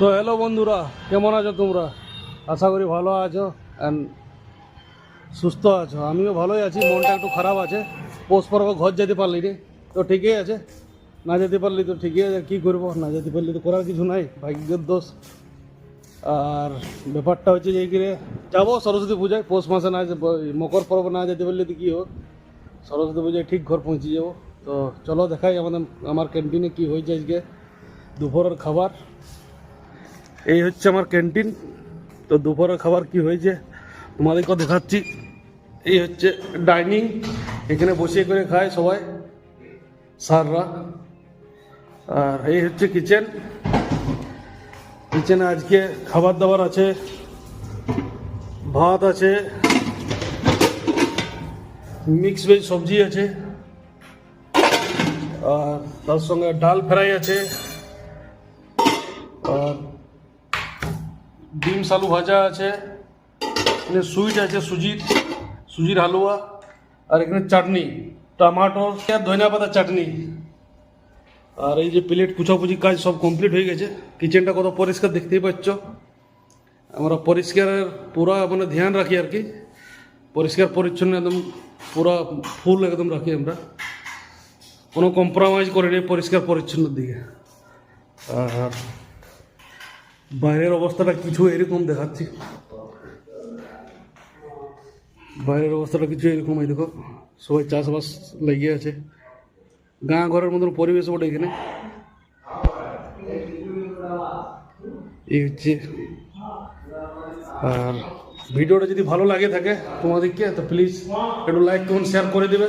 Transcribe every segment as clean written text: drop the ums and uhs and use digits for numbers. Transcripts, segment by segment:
তো হ্যালো বন্ধুরা, কেমন আছো তোমরা? আশা করি ভালো আছো অ্যান্ড সুস্থ আছো। আমিও ভালোই আছি, মনটা একটু খারাপ আছে। পৌষ পর্ব ঘর যেতে পারলি রে, তো ঠিকই আছে। না যেতে পারলি তো ঠিকই আছে, কী করবো? না যেতে পারলি তো করার কিছু নাই, ভাগ্যের দোষ। আর ব্যাপারটা হচ্ছে যে কি রে, যাবো সরস্বতী পূজায়। পৌষ মাসে না মকর পর্ব না যেতে পারলে তো কী হোক, সরস্বতী পূজায় ঠিক ঘর পৌঁছে যাবো। তো চলো দেখাই আমার ক্যান্টিনে কী হয়েছে আজকে দুপুরের খাবার। এই হচ্ছে আমার ক্যান্টিন। তো দুপুরের খাবার কি হয়েছে তোমাদেরকেও দেখাচ্ছি। এই হচ্ছে ডাইনিং, এখানে বসে করে খায় সবাই স্যাররা। আর এই হচ্ছে কিচেন। কিচেনে আজকে খাবার দাবার আছে, ভাত আছে, মিক্স ভেজ সবজি আছে, আর তার সঙ্গে ডাল ফ্রাই আছে, আর ডিম আলু ভাজা আছে, এখানে সুইট আছে, সুজির হালুয়া, আর এখানে চাটনি টমাটো আর ধনিয়া পাতা চাটনি। আর এই যে প্লেট পুছাপুছি কাজ সব কমপ্লিট হয়ে গেছে। কিচেনটা কত পরিষ্কার দেখতেই পাচ্ছ। আমরা পরিষ্কারের পুরা মানে ধ্যান রাখি আর কি, পরিষ্কার পরিচ্ছন্ন একদম পুরা ফুল একদম রাখি আমরা, কোনো কম্প্রোমাইজ করি নি পরিষ্কার পরিচ্ছন্নের দিকে। আর বাইরের অবস্থাটা কিছু এরকম দেখাচ্ছি। বাইরের অবস্থাটা কিছু এরকম, এই দেখো সবাই চাষবাস লেগে আছে। গাঁ ঘরের মতন পরিবেশ ওটা এখানে। এই হচ্ছে। আর ভিডিওটা যদি ভালো লাগে থাকে তোমাদেরকে তো প্লিজ একটু লাইক কমেন্ট শেয়ার করে দেবে।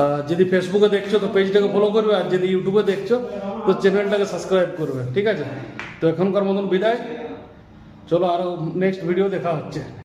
আর যদি ফেসবুকে দেখছো তো পেজটাকে ফলো করবে, আর যদি ইউটিউবে দেখছো তো চ্যানেলটাকে সাবস্ক্রাইব করবে। ঠিক আছে, তো এখনকার মতন বিদায়। চলো আরও নেক্সট ভিডিও দেখা হচ্ছে।